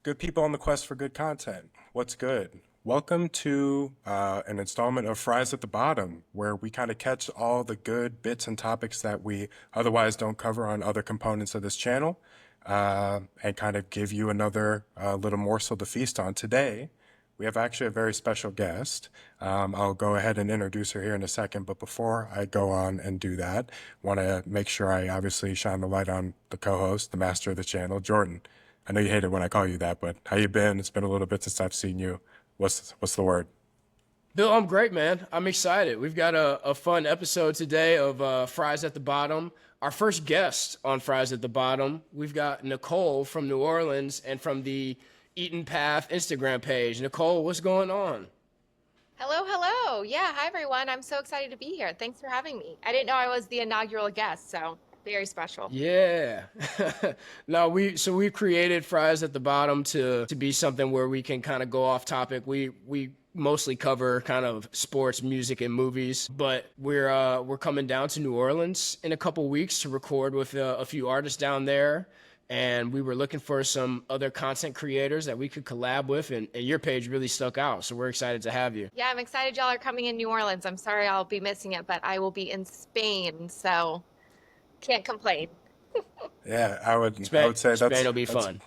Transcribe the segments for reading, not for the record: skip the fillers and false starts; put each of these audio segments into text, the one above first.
Good people on the quest for good content. What's good? Welcome to an installment of Fries at the Bottom, where we kind of catch all the good bits and topics that we otherwise don't cover on other components of this channel, and kind of give you another little morsel to feast on. Today, we have actually a very special guest. I'll go ahead and introduce her here in a second, but before I go on and do that, want to make sure I obviously shine the light on the co-host, the master of the channel, Jordan. I know you hate it when I call you that, but how you been? It's been a little bit since I've seen you. What's the word? Bill, I'm great, man. I'm excited. We've got a fun episode today of Fries at the Bottom. Our first guest on Fries at the Bottom, we've got Nicole from New Orleans and from the Eaton Path Instagram page. Nicole, what's going on? Hello, hello. Yeah, hi everyone. I'm so excited to be here. Thanks for having me. I didn't know I was the inaugural guest, so very special. Yeah. No, we've created Fries at the Bottom to be something where we can kind of go off topic. We mostly cover kind of sports, music, and movies, but we're coming down to New Orleans in a couple weeks to record with a few artists down there. And we were looking for some other content creators that we could collab with, and your page really stuck out. So we're excited to have you. Yeah, I'm excited y'all are coming in New Orleans. I'm sorry I'll be missing it, but I will be in Spain, so can't complain. Yeah, I Spain, would say Spain that's will be that's fun.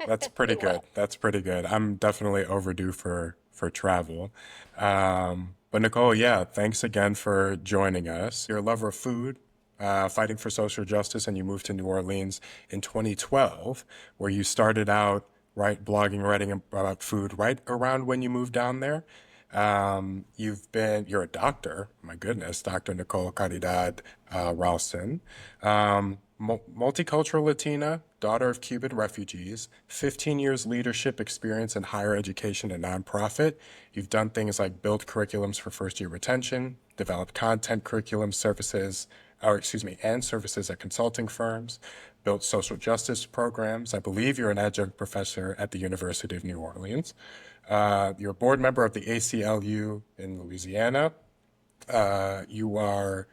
that's pretty It good. will. That's pretty good. I'm definitely overdue for travel. But Nicole, yeah, thanks again for joining us. You're a lover of food, fighting for social justice, and you moved to New Orleans in 2012, where you started out right blogging, writing about food right around when you moved down there. You're a doctor, my goodness, Dr. Nicole Caridad Ralston. Multicultural Latina, daughter of Cuban refugees, 15 years leadership experience in higher education and nonprofit. You've done things like build curriculums for first year retention, develop content curriculum services, and services at consulting firms, built social justice programs. I believe you're an adjunct professor at the University of New Orleans. You're a board member of the ACLU in Louisiana. You are,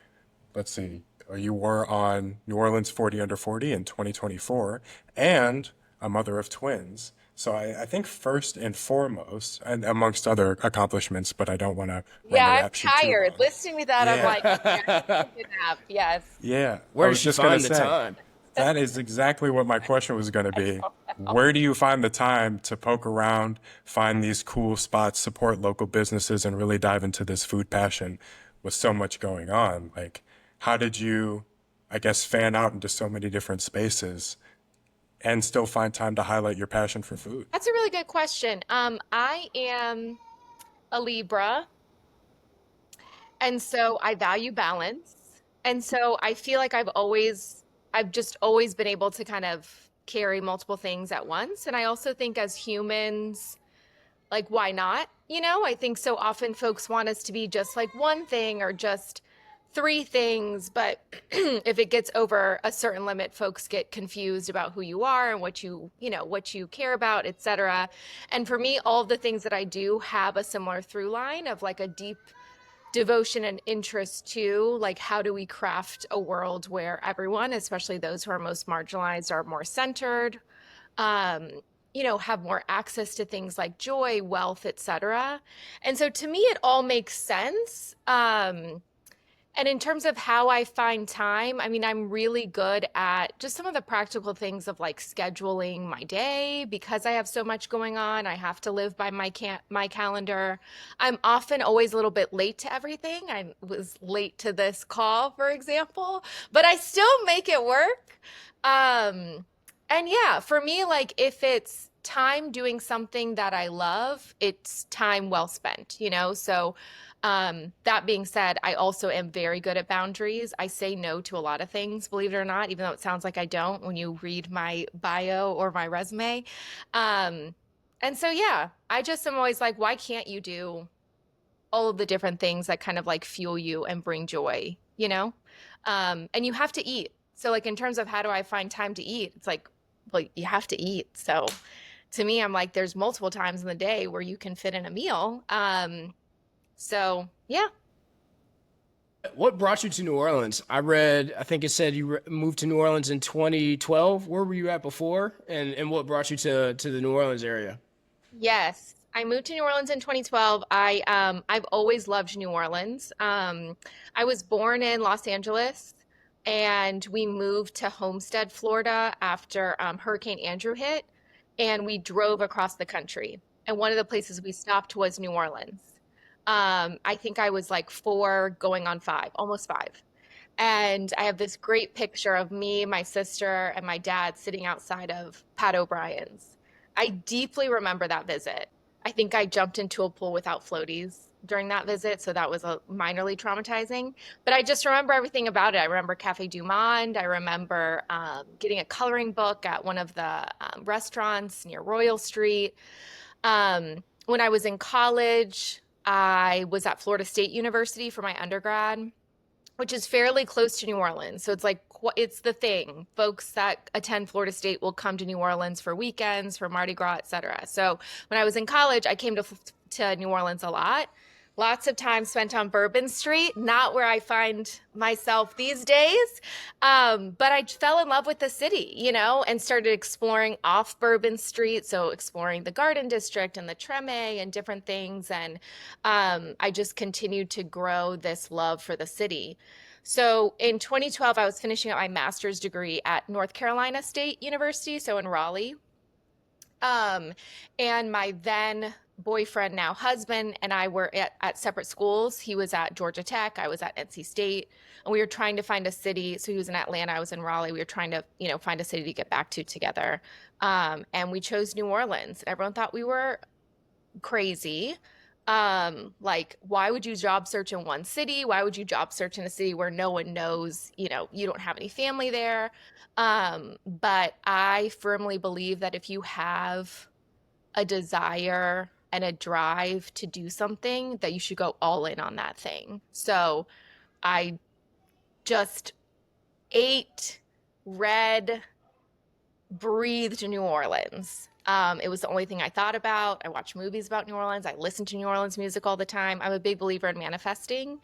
let's see, you were on New Orleans 40 Under 40 in 2024 and a mother of twins. So I think first and foremost, and amongst other accomplishments, but I don't want to run Yeah, the I'm rap sheet too tired. long. Listening to that, I'm Yeah, like, okay, I need to take a nap. Yes. yeah. I Where does was she just gonna find the say, time? that is exactly what my question was gonna be. Where do you find the time to poke around, find these cool spots, support local businesses, and really dive into this food passion with so much going on? Like, how did you, I guess, fan out into so many different spaces and still find time to highlight your passion for food? That's a really good question. I am a Libra, and so I value balance. And so I feel like I've just always been able to kind of carry multiple things at once. And I also think as humans, like, why not? I think so often folks want us to be just like one thing or just three things, but if it gets over a certain limit, folks get confused about who you are and what you care about, etc. And for me, all of the things that I do have a similar through line of like a deep devotion and interest to like how do we craft a world where everyone, especially those who are most marginalized, are more centered, um, have more access to things like joy, wealth, etc. And so to me, it all makes sense. And in terms of how I find time, I mean, I'm really good at just some of the practical things of like scheduling my day because I have so much going on. I have to live by my calendar. I'm often always a little bit late to everything. I was late to this call, for example, but I still make it work. And yeah, for me, like if it's time doing something that I love, it's time well spent, So that being said, I also am very good at boundaries. I say no to a lot of things, believe it or not, even though it sounds like I don't when you read my bio or my resume. Um, and so, yeah, I just am always like, why can't you do all of the different things that kind of like fuel you and bring joy, and you have to eat. So, like, in terms of how do I find time to eat, it's like, well, you have to eat. So, to me, I'm like, there's multiple times in the day where you can fit in a meal. So yeah. What brought you to New Orleans? I think it said you moved to New Orleans in 2012. Where were you at before? And what brought you to the New Orleans area? Yes, I moved to New Orleans in 2012. I've always loved New Orleans. I was born in Los Angeles and we moved to Homestead, Florida after Hurricane Andrew hit and we drove across the country. And one of the places we stopped was New Orleans. I think I was like 4 going on 5, almost 5. And I have this great picture of me, my sister, and my dad sitting outside of Pat O'Brien's. I deeply remember that visit. I think I jumped into a pool without floaties during that visit, so that was a minorly traumatizing. But I just remember everything about it. I remember Cafe Du Monde. I remember getting a coloring book at one of the restaurants near Royal Street. When I was in college, I was at Florida State University for my undergrad, which is fairly close to New Orleans. So it's like it's the thing. Folks that attend Florida State will come to New Orleans for weekends, for Mardi Gras, et cetera. So when I was in college, I came to New Orleans a lot. Lots of time spent on Bourbon Street, not where I find myself these days. But I fell in love with the city, and started exploring off Bourbon Street. So exploring the Garden District and the Treme and different things. And I just continued to grow this love for the city. So in 2012, I was finishing up my master's degree at North Carolina State University, so in Raleigh. Um, and my then boyfriend, now husband, and I were at separate schools. He was at Georgia Tech, I was at NC State, and we were trying to find a city. So he was in Atlanta, I was in Raleigh. We were trying to, find a city to get back to together. And we chose New Orleans. Everyone thought we were crazy. Like, why would you job search in one city? Why would you job search in a city where no one knows, you don't have any family there? But I firmly believe that if you have a desire and a drive to do something, that you should go all in on that thing. So I just ate, read, breathed New Orleans. It was the only thing I thought about. I watched movies about New Orleans. I listened to New Orleans music all the time. I'm a big believer in manifesting.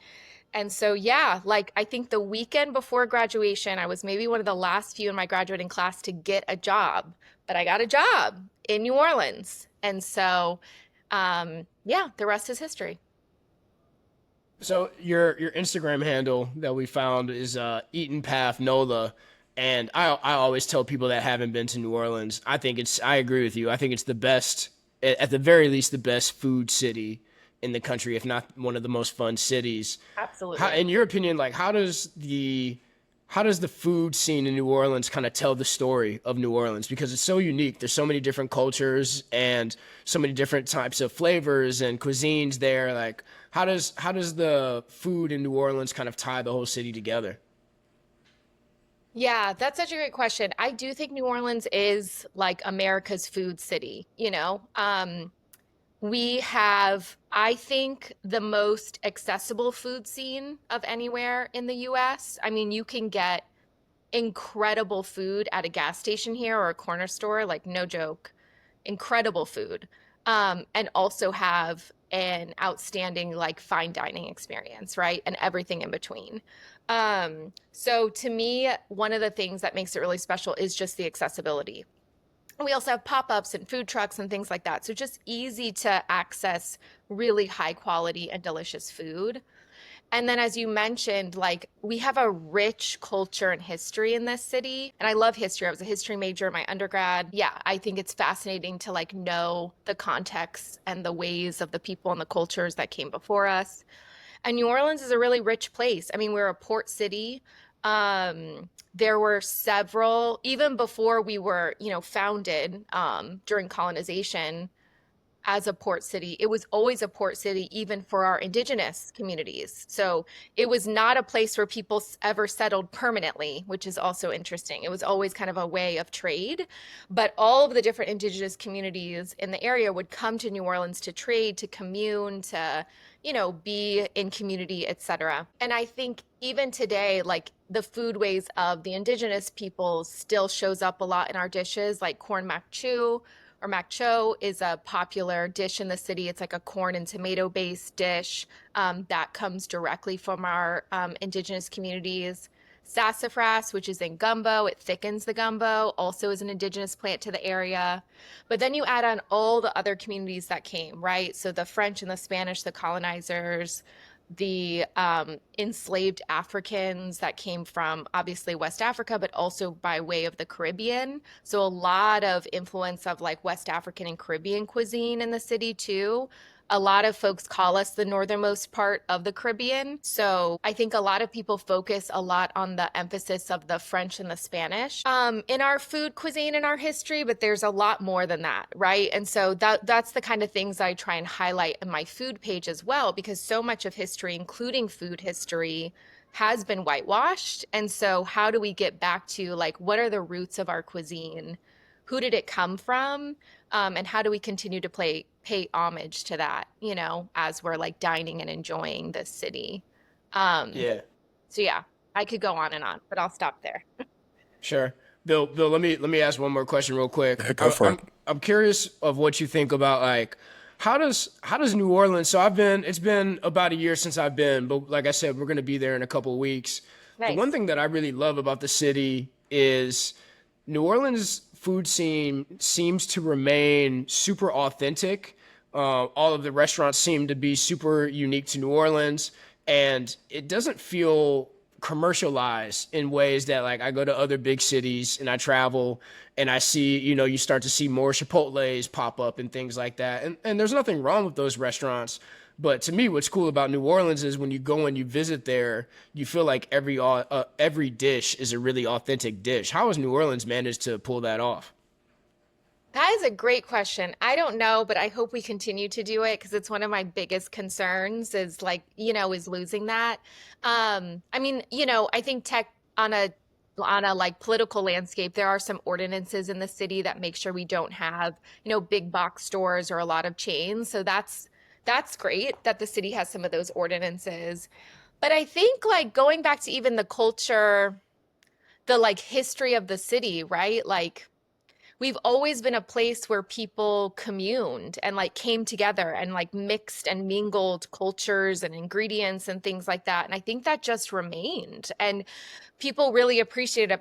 And so, yeah, like I think the weekend before graduation, I was maybe one of the last few in my graduating class to get a job, but I got a job in New Orleans. And so, yeah, the rest is history. So your Instagram handle that we found is Eaton Path Nola, and I always tell people that haven't been to New Orleans. I agree with you. I think it's the best, at the very least, the best food city in the country, if not one of the most fun cities. Absolutely. In your opinion, like how does the food scene in New Orleans kind of tell the story of New Orleans? Because it's so unique. There's so many different cultures and so many different types of flavors and cuisines there. Like, how does the food in New Orleans kind of tie the whole city together? Yeah, that's such a great question. I do think New Orleans is like America's food city, we have, I think, the most accessible food scene of anywhere in the US. I mean, you can get incredible food at a gas station here or a corner store, like no joke, incredible food. And also have an outstanding like fine dining experience, right? And everything in between. So to me, one of the things that makes it really special is just the accessibility. We also have pop-ups and food trucks and things like that. So just easy to access really high quality and delicious food. And then, as you mentioned, like we have a rich culture and history in this city. And I love history. I was a history major in my undergrad. Yeah, I think it's fascinating to like know the context and the ways of the people and the cultures that came before us. And New Orleans is a really rich place. I mean, we're a port city. There were several, even before we were, founded, during colonization, as a port city. It was always a port city, even for our indigenous communities. So it was not a place where people ever settled permanently, which is also interesting. It was always kind of a way of trade. But all of the different indigenous communities in the area would come to New Orleans to trade, to commune, to, be in community, etc. And I think even today, like the foodways of the indigenous people still shows up a lot in our dishes, like corn mac chew, or mac cho is a popular dish in the city. It's like a corn and tomato based dish that comes directly from our indigenous communities. Sassafras, which is in gumbo, it thickens the gumbo, also is an indigenous plant to the area. But then you add on all the other communities that came, right? So the French and the Spanish, the colonizers, the enslaved Africans that came from obviously West Africa, but also by way of the Caribbean. So a lot of influence of like West African and Caribbean cuisine in the city too. A lot of folks call us the northernmost part of the Caribbean. So I think a lot of people focus a lot on the emphasis of the French and the Spanish in our food cuisine in our history, but there's a lot more than that, right? And so that's the kind of things I try and highlight in my food page as well, because so much of history, including food history, has been whitewashed. And so how do we get back to like what are the roots of our cuisine? Who did it come from? And how do we continue to pay homage to that, as we're like dining and enjoying this city? Um, Yeah. so yeah, I could go on and on, but I'll stop there. Sure. Bill, let me ask one more question real quick. Yeah, go I'm for it. I'm I'm curious of what you think about like how does New Orleans, so it's been about a year since I've been, but like I said, we're gonna be there in a couple of weeks. The one Nice. thing that I really love about the city is New Orleans food scene seems to remain super authentic. All of the restaurants seem to be super unique to New Orleans, and it doesn't feel commercialized in ways that like I go to other big cities and I travel and I see, you start to see more Chipotle's pop up and things like that. And there's nothing wrong with those restaurants. But to me, what's cool about New Orleans is when you go and you visit there, you feel like every dish is a really authentic dish. How has New Orleans managed to pull that off? That is a great question. I don't know, but I hope we continue to do it because it's one of my biggest concerns is like, is losing that. I mean, I think tech on a like political landscape, there are some ordinances in the city that make sure we don't have, big box stores or a lot of chains. So that's great that the city has some of those ordinances. But I think like going back to even the culture, the like history of the city, right? Like we've always been a place where people communed and like came together and like mixed and mingled cultures and ingredients and things like that. And I think that just remained. And people really appreciate that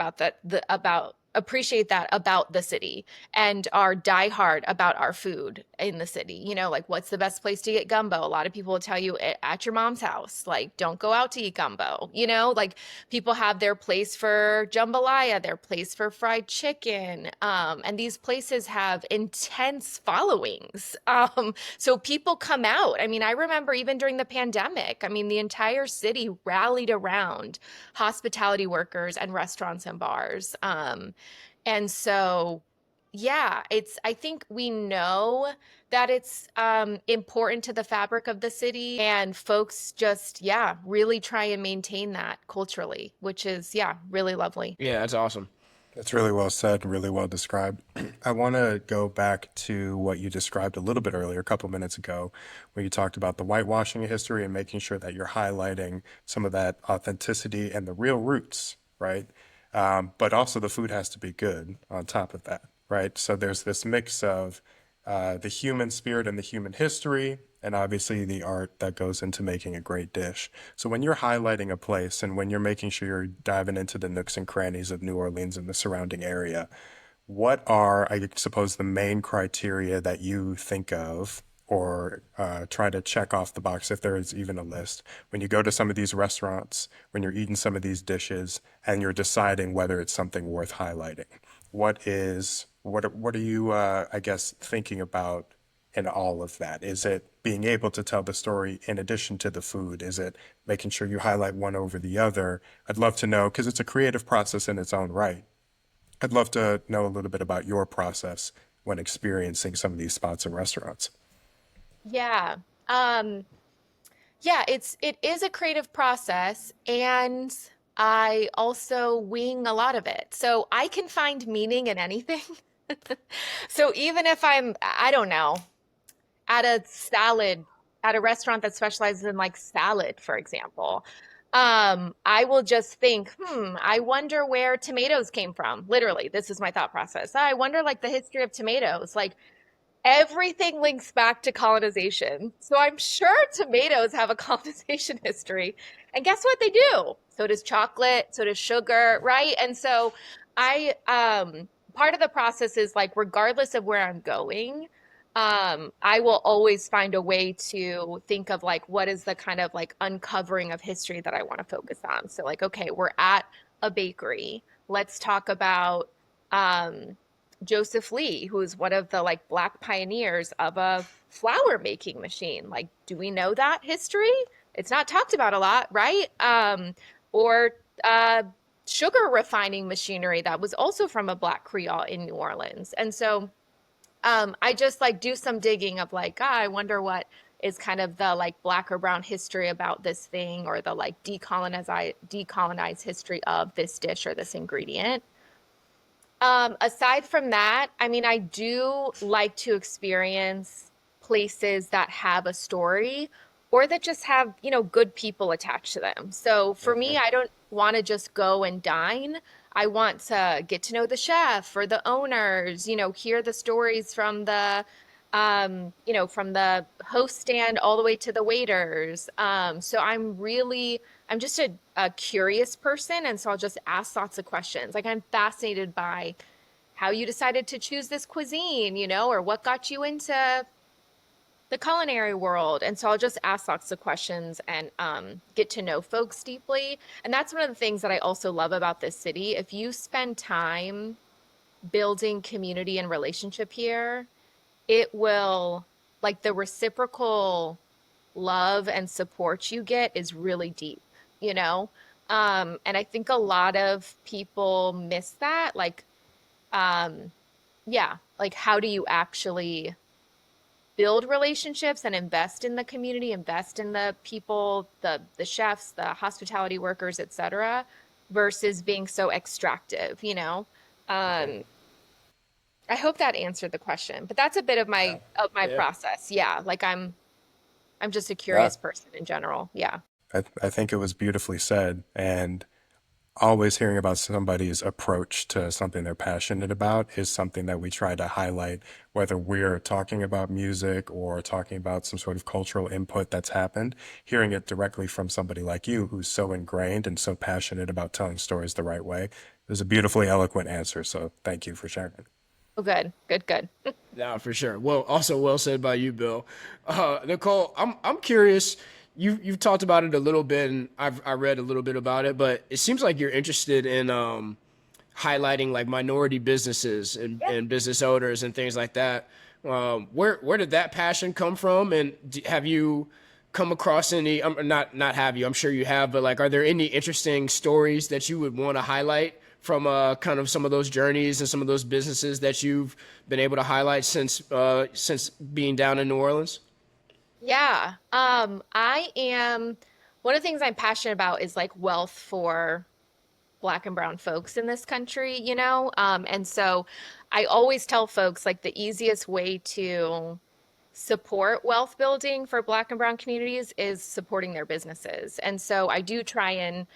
about the city and are diehard about our food in the city. Like what's the best place to get gumbo? A lot of people will tell you at your mom's house, like don't go out to eat gumbo. Like people have their place for jambalaya, their place for fried chicken. And these places have intense followings. So people come out. I mean, I remember even during the pandemic, I mean, the entire city rallied around hospitality workers and restaurants and bars. And so, yeah, I think we know that it's important to the fabric of the city, and folks just, yeah, really try and maintain that culturally, which is, yeah, really lovely. Yeah, that's awesome. That's really well said, really well described. I want to go back to what you described a little bit earlier, a couple minutes ago, where you talked about the whitewashing of history and making sure that you're highlighting some of that authenticity and the real roots, right? But also the food has to be good on top of that, right? So there's this mix of the human spirit and the human history, and obviously the art that goes into making a great dish. So when you're highlighting a place and when you're making sure you're diving into the nooks and crannies of New Orleans and the surrounding area, what are, I suppose, the main criteria that you think of or try to check off the box if there is even a list when you go to some of these restaurants, when you're eating some of these dishes, and you're deciding whether it's something worth highlighting? What are you, I guess, thinking about in all of that? Is it being able to tell the story in addition to the food? Is it making sure you highlight one over the other? I'd love to know because it's a creative process in its own right. I'd love to know a little bit about your process when experiencing some of these spots and restaurants. Yeah. Um, yeah, it is a creative process, and I also wing a lot of it. So I can find meaning in anything. So even if I don't know, at a restaurant that specializes in like salad, for example. I will just think, I wonder where tomatoes came from. Literally, this is my thought process. I wonder like the history of tomatoes. Like everything links back to colonization. So I'm sure tomatoes have a colonization history. And guess what they do? So does chocolate, so does sugar, right? And so part of the process is like regardless of where I'm going, I will always find a way to think of like what is the kind of like uncovering of history that I want to focus on. So like, okay, we're at a bakery. Let's talk about Joseph Lee, who is one of the like black pioneers of a flour making machine. Like, do we know that history? It's not talked about a lot, right? Or uh, sugar refining machinery that was also from a black Creole in New Orleans. And so I just like do some digging of like, I wonder what is kind of the like black or brown history about this thing or the like decolonized history of this dish or this ingredient. Aside from that, I mean, I do like to experience places that have a story or that just have, good people attached to them. So for me, I don't want to just go and dine. I want to get to know the chef or the owners, hear the stories from from the host stand all the way to the waiters. So I'm just a curious person. And so I'll just ask lots of questions. Like I'm fascinated by how you decided to choose this cuisine, or what got you into the culinary world. And so I'll just ask lots of questions and get to know folks deeply. And that's one of the things that I also love about this city. If you spend time building community and relationship here, it will, like the reciprocal love and support you get is really deep, you know? And I think a lot of people miss that. Like, um, yeah, like how do you actually build relationships and invest in the community, invest in the people, the chefs, the hospitality workers, etc., versus being so extractive, you know? Um, I hope that answered the question, but that's a bit of Yeah. my Yeah. process. Yeah, like I'm just a Yeah. curious person in general. Yeah. I think it was beautifully said. And always hearing about somebody's approach to something they're passionate about is something that we try to highlight, whether we're talking about music or talking about some sort of cultural input that's happened. Hearing it directly from somebody like you who's so ingrained and so passionate about telling stories the right way is a beautifully eloquent answer. So thank you for sharing. Oh, good, good, good. No, for sure. Well, also well said by you, Bill. Nicole, I'm curious. You've talked about it a little bit, and I read a little bit about it, but it seems like you're interested in highlighting like minority businesses Yeah. and business owners and things like that. Where did that passion come from? And have you come across any? Not have you? I'm sure you have, but like, are there any interesting stories that you would want to highlight from kind of some of those journeys and some of those businesses that you've been able to highlight since being down in New Orleans? Yeah. I am one of the things I'm passionate about is like wealth for black and brown folks in this country, you know? And so I always tell folks like the easiest way to support wealth building for black and brown communities is supporting their businesses. And so I do try and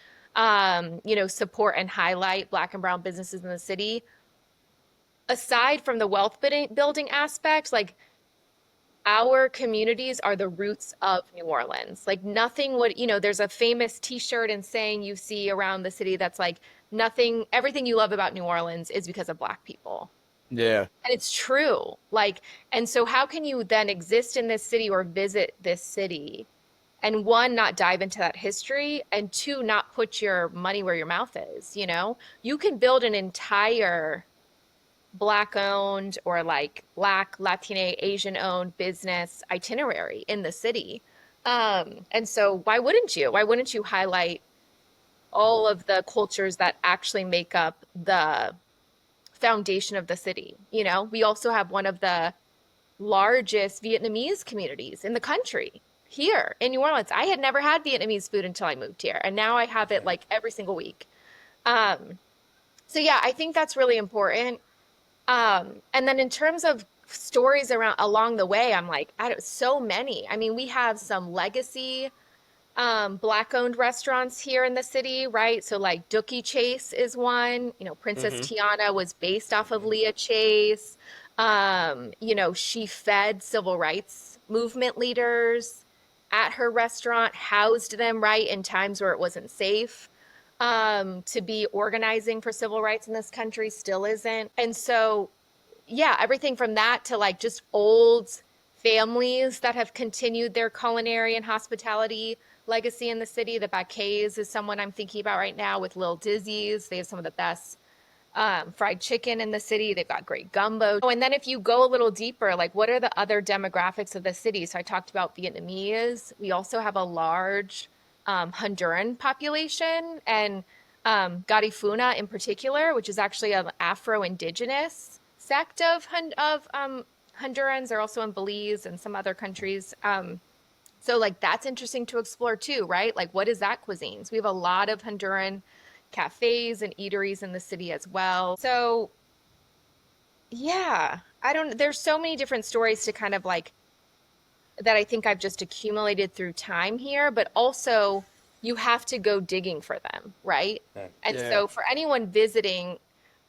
support and highlight black and brown businesses in the city. Aside from the building aspect, like our communities are the roots of New Orleans. Like nothing would, there's a famous t-shirt and saying you see around the city that's like everything you love about New Orleans is because of black people. Yeah. And it's true. Like, and so how can you then exist in this city or visit this city and one, not dive into that history, and two, not put your money where your mouth is, you know? You can build an entire black owned or like black, Latina, Asian owned business itinerary in the city. And so why wouldn't you? Why wouldn't you highlight all of the cultures that actually make up the foundation of the city? You know, we also have one of the largest Vietnamese communities in the country here in New Orleans. I had never had Vietnamese food until I moved here, and now I have it like every single week. Um, so yeah, I think that's really important. And then in terms of stories around along the way, I'm like, so many. I mean, we have some legacy Black-owned restaurants here in the city, right? So like Dookie Chase is one. Princess Hmm. Tiana was based off of Leah Chase. She fed civil rights movement leaders at her restaurant, housed them right in times where it wasn't safe to be organizing for civil rights in this country, still isn't. And so yeah, everything from that to like just old families that have continued their culinary and hospitality legacy in the city. The Baquets is someone I'm thinking about right now with Lil Dizzy's. They have some of the best fried chicken in the city. They've got great gumbo. Oh, and then if you go a little deeper, like what are the other demographics of the city? So I talked about Vietnamese. We also have a large Honduran population and Garifuna in particular, which is actually an Afro-Indigenous sect of Hondurans. They're also in Belize and some other countries. So like that's interesting to explore too, right? Like what is that cuisine? So we have a lot of Honduran cafes and eateries in the city as well. So yeah, there's so many different stories to kind of like that I think I've just accumulated through time here, but also you have to go digging for them, right? Yeah. And Yeah. so for anyone visiting,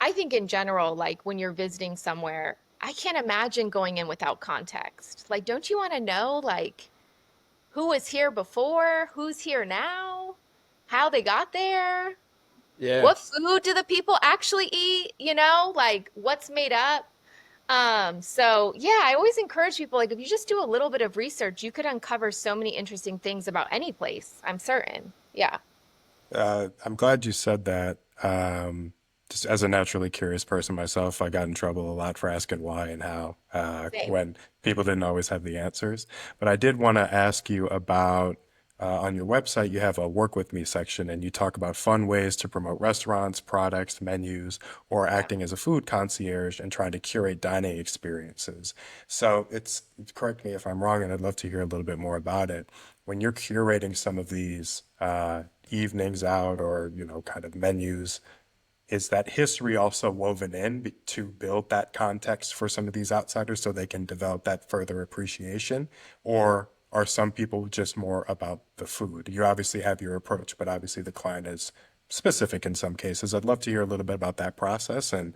I think in general, like when you're visiting somewhere, I can't imagine going in without context. Like, don't you want to know, like, who was here before, who's here now, how they got there? Yeah. What food do the people actually eat? Like what's made up? So yeah, I always encourage people, like if you just do a little bit of research, you could uncover so many interesting things about any place, I'm certain. Yeah. I'm glad you said that. Just as a naturally curious person myself, I got in trouble a lot for asking why and how Same. when people didn't always have the answers. But I did want to ask you about on your website, you have a work with me section and you talk about fun ways to promote restaurants, products, menus, or Yeah. acting as a food concierge and trying to curate dining experiences. So correct me if I'm wrong, and I'd love to hear a little bit more about it. When you're curating some of these evenings out or, kind of menus, is that history also woven in to build that context for some of these outsiders so they can develop that further appreciation? Or are some people just more about the food? You obviously have your approach, but obviously the client is specific in some cases. I'd love to hear a little bit about that process and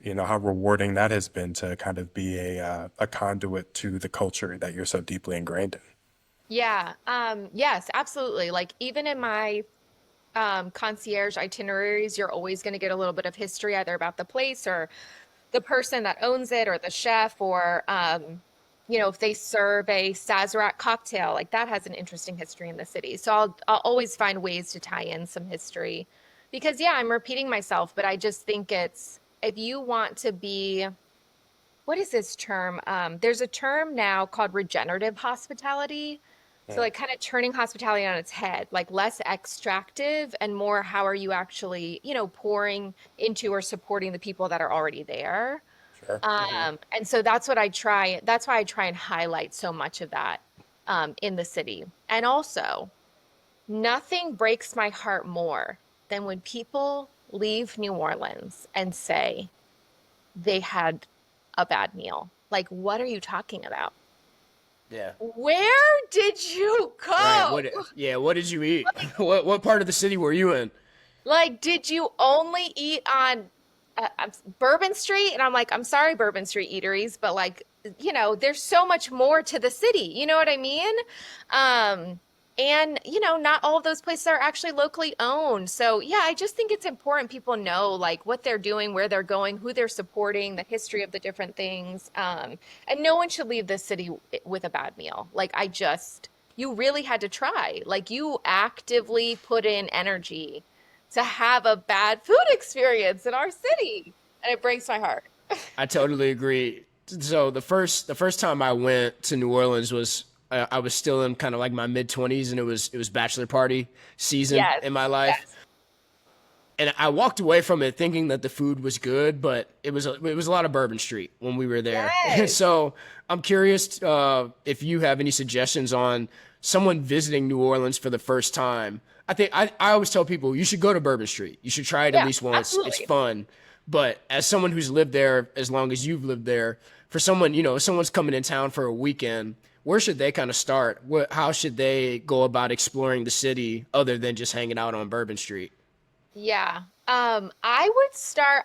how rewarding that has been to kind of be a conduit to the culture that you're so deeply ingrained in. Yeah. Yes, absolutely. Like even in my concierge itineraries, you're always going to get a little bit of history either about the place or the person that owns it or the chef or if they serve a Sazerac cocktail, like that has an interesting history in the city. So I'll always find ways to tie in some history because yeah, I'm repeating myself, but I just think it's if you want to be what is this term? There's a term now called regenerative hospitality. So Yeah, like kind of turning hospitality on its head, like less extractive and more how are you actually, pouring into or supporting the people that are already there. sure. Hmm. And so that's what I try. That's why I try and highlight so much of that in the city. And also, nothing breaks my heart more than when people leave New Orleans and say they had a bad meal. Like, what are you talking about? Yeah. Where did you Right. go? What did you eat? What part of the city were you in? Like, did you only eat on Bourbon Street? And I'm like, I'm sorry, Bourbon Street eateries, but like, there's so much more to the city. You know what I mean? And not all of those places are actually locally owned. So yeah, I just think it's important people know like what they're doing, where they're going, who they're supporting, the history of the different things. And no one should leave this city with a bad meal. Like you really had to try. Like you actively put in energy to have a bad food experience in our city. And it breaks my heart. I totally agree. So the first time I went to New Orleans was I was still in kind of like my mid 20s, and it was bachelor party season Yes. in my life. Yes. And I walked away from it thinking that the food was good, but it was a lot of Bourbon Street when we were there. Yes. So I'm curious if you have any suggestions on someone visiting New Orleans for the first time. I think I always tell people you should go to Bourbon Street. You should try it at Yeah, least once. It's absolutely. fun. But as someone who's lived there as long as you've lived there, for someone, if someone's coming in town for a weekend, where should they kind of start? How should they go about exploring the city other than just hanging out on Bourbon Street? Yeah. I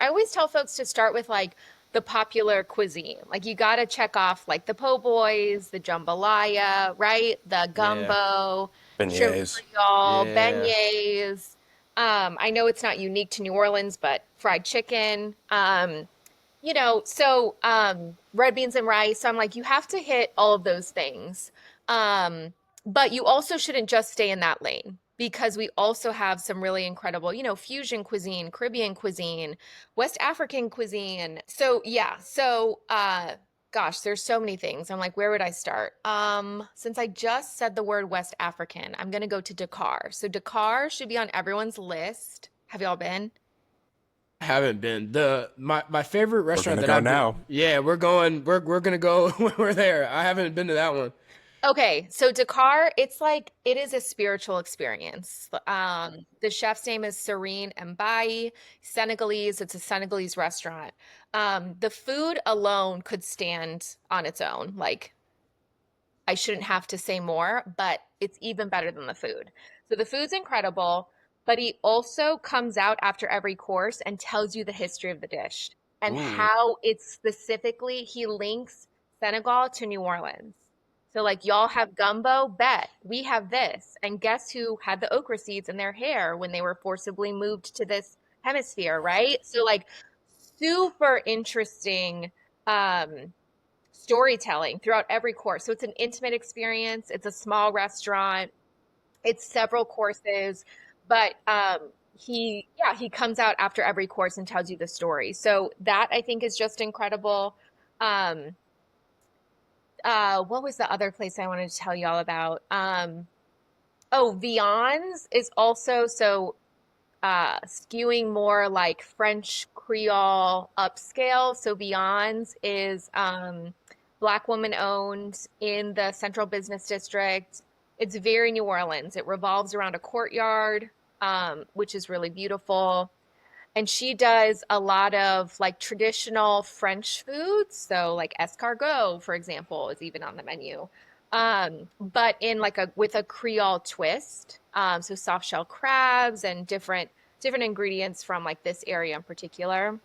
always tell folks to start with like the popular cuisine. Like you got to check off like the po' boys, the jambalaya, right? The Yeah, gumbo, shrimp Beignets. creole, yeah. beignets. I know it's not unique to New Orleans, but fried chicken. Red beans and rice. So I'm like, you have to hit all of those things. Um, but you also shouldn't just stay in that lane because we also have some really incredible, fusion cuisine, Caribbean cuisine, West African cuisine. So yeah, gosh, there's so many things. I'm like, where would I start? Since I just said the word West African, I'm gonna go to Dakar. So Dakar should be on everyone's list. Have y'all been? I haven't been. My favorite We're restaurant gonna that go I've been. now. Yeah, we're gonna go. We're there. I haven't been to that one. Okay, so Dakar, it's like it is a spiritual experience. The chef's name is Serene Mbai, Senegalese. It's a Senegalese restaurant. The food alone could stand on its own. Like I shouldn't have to say more, but it's even better than the food. So the food's incredible, but he also comes out after every course and tells you the history of the dish and Ooh, how it's specifically, he links Senegal to New Orleans. So like y'all have gumbo, bet we have this. And guess who had the okra seeds in their hair when they were forcibly moved to this hemisphere, right? So like super interesting um storytelling throughout every course. So it's an intimate experience. It's a small restaurant. It's several courses, but he comes out after every course and tells you the story. So that I think is just incredible. Um, what was the other place I wanted to tell y'all about? Vian's is also skewing more like French Creole upscale. So Beyond's is Black woman owned in the Central Business District. It's very New Orleans. It revolves around a courtyard, which is really beautiful. And she does a lot of like traditional French foods. So like escargot, for example, is even on the menu. But in like a with a Creole twist. So soft shell crabs and different ingredients from like this area in particular.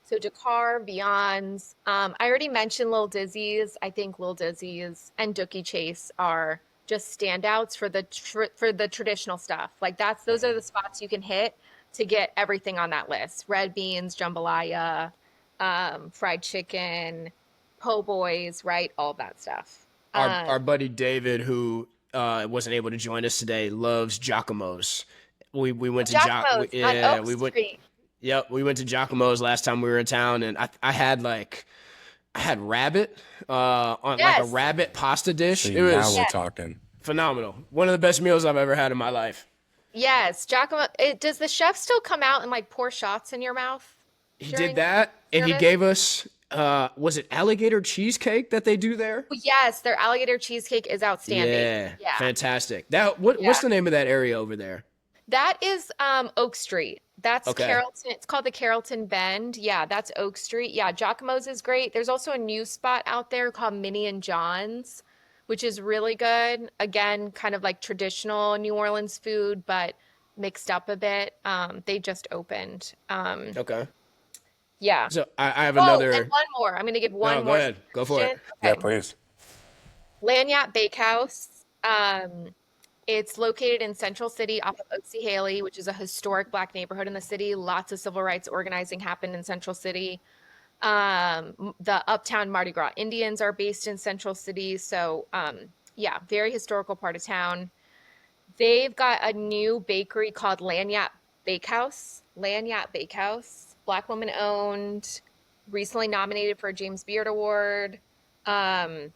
So Dakar, Beyond's. I already mentioned Lil Dizzy's. I think Lil Dizzy's and Dookie Chase are just standouts for the traditional stuff. Like those are the spots you can hit to get everything on that list. Red beans, jambalaya, fried chicken, po' boys, right? All of that stuff. our buddy David, who wasn't able to join us today, loves Giacomo's. We went to Giacomo's on yeah, Oak we went. Street. Yep, we went to Giacomo's last time we were in town, and I had rabbit on like a Yes. rabbit pasta dish. See, It now was we're Yes. talking. phenomenal. One of the best meals I've ever had in my life. Yes. Giacomo. Does the chef still come out and like pour shots in your mouth He did during that, and he service? gave us was it alligator cheesecake that they do there? Yes, their alligator cheesecake is outstanding. Yeah, Yeah. fantastic. What's Yeah. the name of that area over there? That is Oak Street. That's Okay, Carrollton. It's called the Carrollton Bend. Yeah, that's Oak Street. Yeah, Giacomo's is great. There's also a new spot out there called Minnie and John's, which is really good. Again, kind of like traditional New Orleans food, but mixed up a bit. They just opened. okay. Yeah. So I have Oh, and another. one more. I'm going to give one No, go more ahead. Go for it. suggestion. Yeah, Okay. please. Lanyap Bakehouse. It's located in Central City off of Oaksey Haley, which is a historic Black neighborhood in the city. Lots of civil rights organizing happened in Central City. The Uptown Mardi Gras Indians are based in Central City. So, yeah, very historical part of town. They've got a new bakery called Lanyap Bakehouse. Lanyap Bakehouse, Black woman owned, recently nominated for a James Beard Award. Um,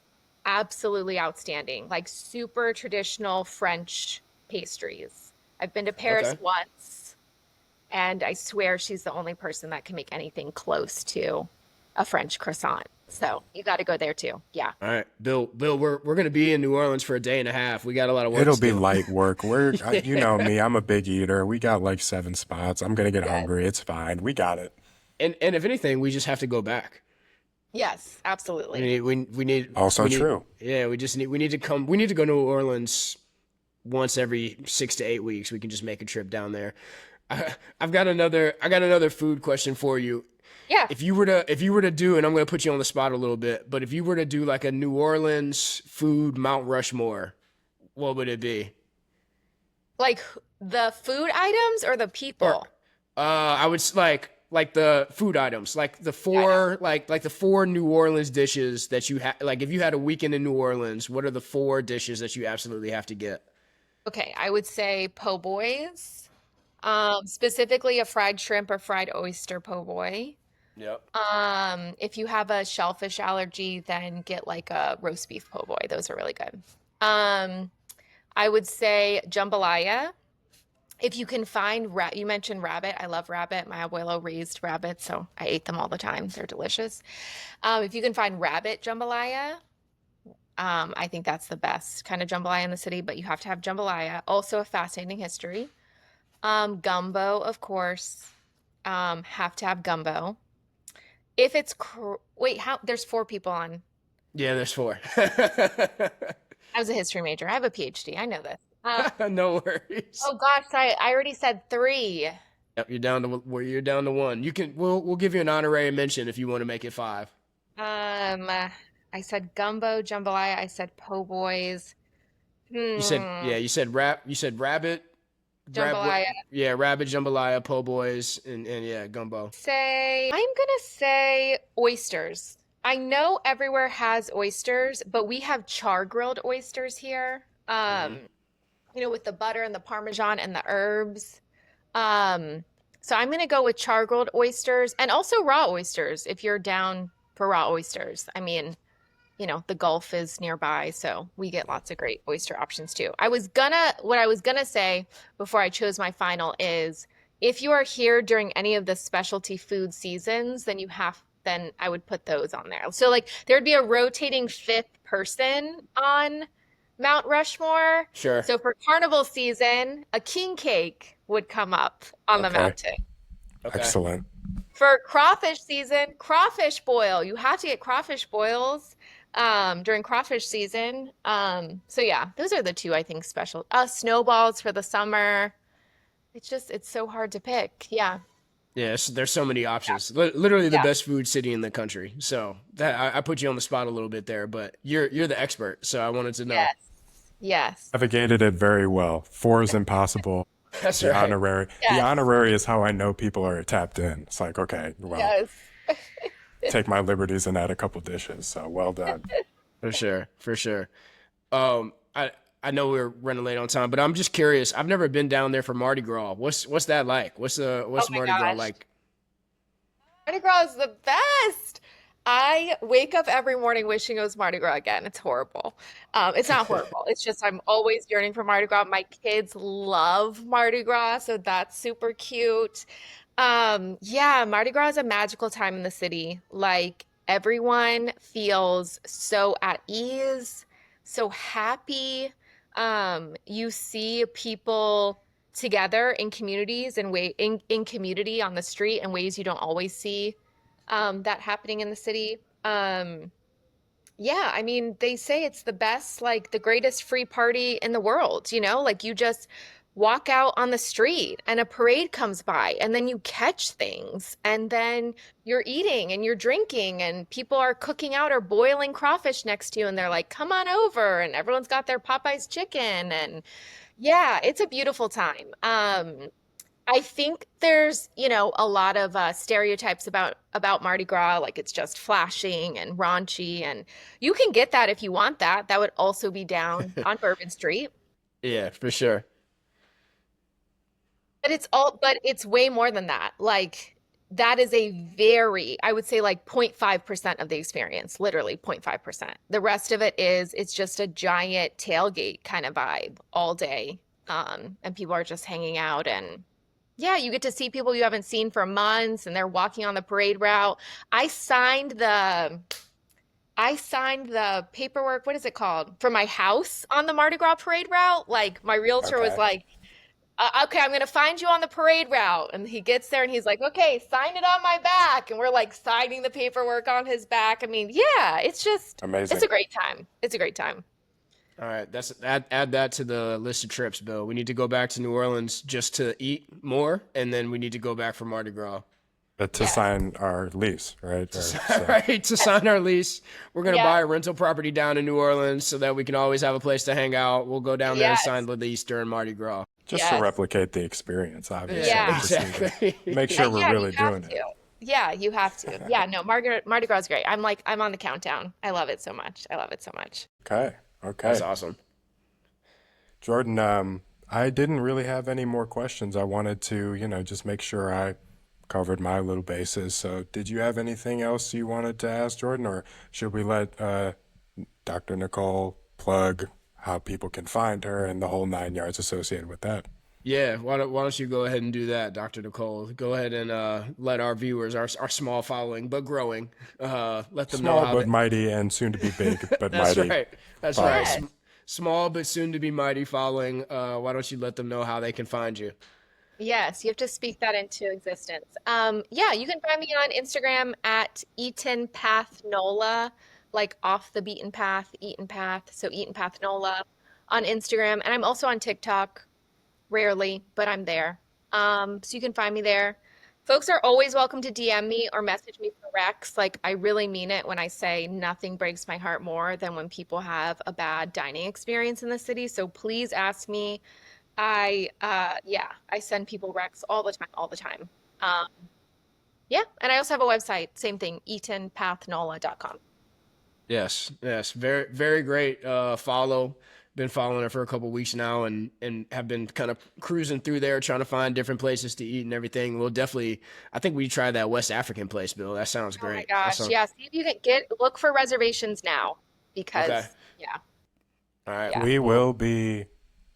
Absolutely outstanding. Like super traditional French pastries. I've been to Paris Okay. once, and I swear she's the only person that can make anything close to a French croissant. So you got to go there too. Yeah. All right, Bill, we're gonna be in New Orleans for a day and a half. We got a lot of work It'll to be do. light work. You know Yeah. me, I'm a big eater. We got like 7 spots. I'm gonna get Good. hungry. It's fine. We got it. And if anything, we just have to go back. Yes, We absolutely. need, Also we need, true. yeah, we need to go to New Orleans once every 6 to 8 weeks. We can just make a trip down there. I got another food question for you. Yeah. If you were to do, and I'm going to put you on the spot a little bit, but if you were to do like a New Orleans food Mount Rushmore, what would it be? Like the food items or the Or, people? I would like the food items, like Yeah, I know. the four New Orleans dishes that you have. Like if you had a weekend in New Orleans, what are the four dishes that you absolutely have to get? Okay, I would say po' boys. Specifically a fried shrimp or fried oyster po' boy. Yep. If you have a shellfish allergy, then get like a roast beef po' boy. Those are really good. Um, I would say jambalaya. If you can find you mentioned rabbit. I love rabbit. My abuelo raised rabbit, so I ate them all the time. They're delicious. If you can find rabbit jambalaya, I think that's the best kind of jambalaya in the city, but you have to have jambalaya. Also a fascinating history. Gumbo, of course. Have to have gumbo. If it's wait, how there's four people on. Yeah, there's four. I was a history major. I have a PhD. I know this. No worries. Oh gosh, I already said three. Yep, you're down to one. We'll give you an honorary mention if you want to make it five. Um, I said gumbo, jambalaya. I said po' boys. Hmm, You said rabbit, jambalaya. rabbit, jambalaya, po' boys, and yeah, gumbo. I'm gonna say oysters. I know everywhere has oysters, but we have char grilled oysters here. Hmm. With the butter and the parmesan and the herbs. Um, so I'm gonna go with char grilled oysters and also raw oysters if you're down for raw oysters. I mean, the Gulf is nearby, so we get lots of great oyster options too. What I was gonna say before I chose my final is if you are here during any of the specialty food seasons, then I would put those on there. So like there'd be a rotating fifth person on Mount Rushmore. Sure. So for carnival season, a king cake would come up on the Okay. mountain. Okay. Excellent. For crawfish season, crawfish boil. You have to get crawfish boils during crawfish season. So yeah, those are the two I think special. Snowballs for the summer. It's so hard to pick. Yeah. Yes, there's so many Yeah. options. Literally the Yeah. best food city in the country. So that I put you on the spot a little bit there, but you're the expert, so I wanted to know. Yes. Yes. Navigated it very well. Four is impossible. That's The right. honorary. The Yes. honorary is how I know people are tapped in. It's like, okay, well, Yes. take my liberties and add a couple dishes. So well done. For sure. For sure. I know we're running late on time, but I'm just curious. I've never been down there for Mardi Gras. What's that like? Oh What's my Mardi Gras gosh. like? Mardi Gras is the best. I wake up every morning wishing it was Mardi Gras again. It's horrible. It's not horrible. It's just I'm always yearning for Mardi Gras. My kids love Mardi Gras, so that's super cute. Yeah, Mardi Gras is a magical time in the city. Like everyone feels so at ease, so happy. You see people together in communities and in community on the street in ways you don't always see that happening in the city. Yeah, I mean, they say it's the best, like the greatest free party in the world, like you just walk out on the street and a parade comes by and then you catch things and then you're eating and you're drinking and people are cooking out or boiling crawfish next to you and they're like, come on over. And everyone's got their Popeyes chicken and yeah, it's a beautiful time. I think there's, a lot of stereotypes about Mardi Gras, like it's just flashing and raunchy, and you can get that if you want that. That would also be down on Bourbon Street. Yeah, for sure. But it's way more than that. Like that is I would say like 0.5% of the experience, literally 0.5%. The rest of it's just a giant tailgate kind of vibe all day. And people are just hanging out and yeah, you get to see people you haven't seen for months and they're walking on the parade route. I signed the I signed the paperwork, what is it called? For my house on the Mardi Gras parade route. Like my realtor was Okay. like, Okay, I'm gonna find you on the parade route. And he gets there and he's like, okay, sign it on my back. And we're like signing the paperwork on his back. I mean, yeah, it's Amazing. a great time. It's a great time. All right, that's add that to the list of trips, Bill. We need to go back to New Orleans just to eat more, and then we need to go back for Mardi Gras. To Yes. sign our lease, right? All right, to sign our lease. We're gonna Yeah. buy a rental property down in New Orleans so that we can always have a place to hang out. We'll go down there and sign Yes. the lease during Mardi Gras. Just to Yes. replicate the experience, obviously. Yeah, Yeah. We just need to exactly. make sure we're Yeah, really you have doing to. it. Yeah, you have to. Yeah, no, Mardi Gras is great. I'm on the countdown. I love it so much. I love it so much. Okay. That's Okay. awesome. Jordan, I didn't really have any more questions. I wanted to, just make sure I covered my little bases. So, did you have anything else you wanted to ask, Jordan, or should we let Dr. Nicole plug how people can find her and the whole 9 yards associated with that? Yeah, why don't you go ahead and do that, Dr. Nicole? Go ahead and let our viewers, our small following but growing, let them know Small how but they. mighty and soon to be big but That's mighty right. That's right. following. Yes. Small but soon to be mighty following. Why don't you let them know how they can find you? Yes, you have to speak that into existence. Yeah, you can find me on Instagram at Eaton Path Nola, like off the beaten path, Eaton Path. So Eaton Path Nola on Instagram. And I'm also on TikTok, rarely, but I'm there. So you can find me there. Folks are always welcome to DM me or message me for Rex. Like, I really mean it when I say nothing breaks my heart more than when people have a bad dining experience in the city. So please ask me. Yeah, I send people Rex all the time, all the time. Um, yeah, and I also have a website, same thing, eatonpathnola.com. Yes, yes, very, very great. Follow. Been following her for a couple weeks now, and have been kind of cruising through there, trying to find different places to eat and everything. We'll definitely. I think we try that West African place, Bill. That sounds Oh my great. That gosh, sounds yeah, see if you can look for reservations now okay. because, yeah, All right. yeah. We Well, will be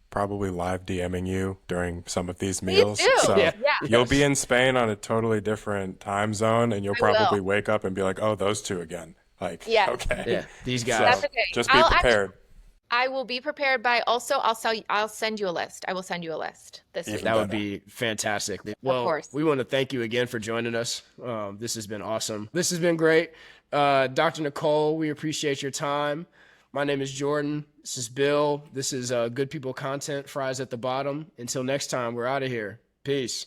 probably live DMing you during some of these Please meals. do. yeah. So Yeah, you'll be Yes. in Spain on a totally different time zone, and you'll I will. probably wake up and be like, oh, those two again. Like, Yes, okay. Yeah. These that's guys. So okay. just be prepared. I will be prepared by also I'll send you a list. I will send you a list this week. Even That would better. be fantastic. Of Well, course. we want to thank you again for joining us. This has been awesome. This has been great. Dr. Nicole, we appreciate your time. My name is Jordan. This is Bill. This is Good People Content, Fries at the Bottom. Until next time, we're out of here. Peace.